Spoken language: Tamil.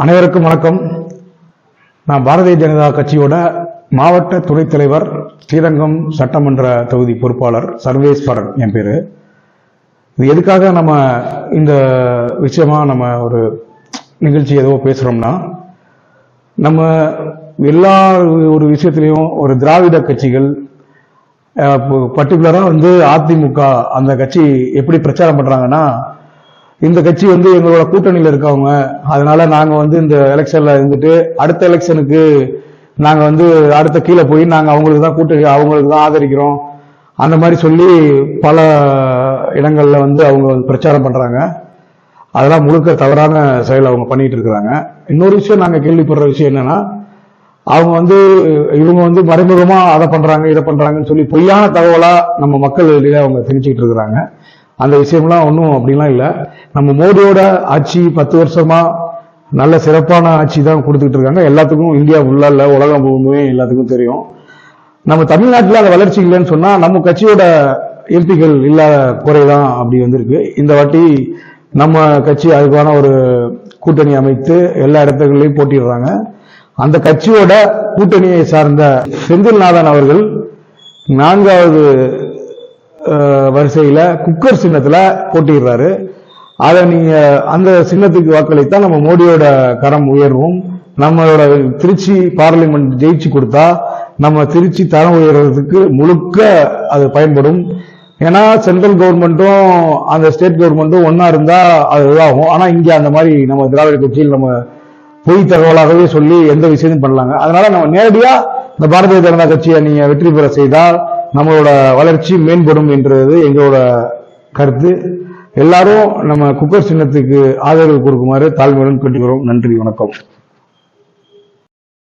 அனைவருக்கும் வணக்கம். நான் பாரதிய ஜனதா கட்சியோட மாவட்ட துணைத் தலைவர், ஸ்ரீரங்கம் சட்டமன்ற தொகுதி பொறுப்பாளர் சர்வேஸ்வரன் என் பேரு. இது எதுக்காக நம்ம இந்த விஷயமா நம்ம ஒரு நிகழ்ச்சி ஏதோ பேசுறோம்னா, நம்ம எல்லா ஒரு விஷயத்திலையும் ஒரு திராவிட கட்சிகள் பர்டிகுலரா அதிமுக அந்த கட்சி எப்படி பிரச்சாரம் பண்றாங்கன்னா, இந்த கட்சி எங்களோட கூட்டணியில் இருக்கவங்க, அதனால நாங்க இந்த எலெக்ஷன்ல இருந்துட்டு அடுத்த எலெக்ஷனுக்கு நாங்க அடுத்த கீழே போய் நாங்க அவங்களுக்கு தான் கூட்டணி, அவங்களுக்கு தான் ஆதரிக்கிறோம், அந்த மாதிரி சொல்லி பல இடங்கள்ல அவங்க பிரச்சாரம் பண்றாங்க. அதெல்லாம் முழுக்க தவறான செயல் அவங்க பண்ணிட்டு இருக்கிறாங்க. இன்னொரு விஷயம் நாங்க கேள்விப்படுற விஷயம் என்னன்னா, அவங்க இவங்க மறைமுகமா அதை பண்றாங்க இதை பண்றாங்கன்னு சொல்லி பொய்யான தகவலா நம்ம மக்கள் வெளியில அவங்க திணிச்சுக்கிட்டு இருக்கிறாங்க. அந்த விஷயம்லாம் ஒன்றும் அப்படிலாம் இல்லை. நம்ம மோடியோட ஆட்சி 10 வருஷமா நல்ல சிறப்பான ஆட்சி தான் கொடுத்துட்டு இருக்காங்க. எல்லாத்துக்கும் இந்தியா ஃபுல்லா இல்ல, உலகம் முழுமே எல்லாத்துக்கும் தெரியும். நம்ம தமிழ்நாட்டில் அந்த வளர்ச்சி இல்லைன்னு சொன்னா நம்ம கட்சியோட எம்பிக்கள் இல்லாத குறைதான் அப்படி வந்திருக்கு. இந்த வாட்டி நம்ம கட்சி அதுக்கான ஒரு கூட்டணி அமைத்து எல்லா இடத்துலையும் போட்டிடுறாங்க. அந்த கட்சியோட கூட்டணியை சார்ந்த செந்தில்நாதன் அவர்கள் 4வது வரிசையில குக்கர் சின்னத்துல போட்டிடுறாரு. அதை நீங்க அந்த சின்னத்துக்கு வாக்களித்தா நம்ம மோடியோட கரம் உயர்வும், நம்மளோட திருச்சி பார்லிமெண்ட் ஜெயிச்சு கொடுத்தா நம்ம திருச்சி தரம் உயர்றதுக்கு முழுக்க அது பயன்படும். ஏன்னா சென்ட்ரல் கவர்மெண்ட்டும் அந்த ஸ்டேட் கவர்மெண்ட்டும் ஒன்னா இருந்தா அது இதாகும். ஆனா இங்க அந்த மாதிரி நம்ம திராவிட கட்சியில் நம்ம பொய் தகவலாகவே சொல்லி எந்த விஷயத்தையும் பண்ணலாங்க. அதனால நம்ம நேரடியா இந்த பாரதிய ஜனதா கட்சியை நீங்க வெற்றி பெற செய்தால் நம்மளோட வளர்ச்சி மேம்படும் என்றது எங்களோட கருத்து. எல்லாரும் நம்ம குக்கர் சின்னத்துக்கு ஆதரவு கொடுக்குமாறு தாழ்மையுடன் கேட்டுக்கிறோம். நன்றி, வணக்கம்.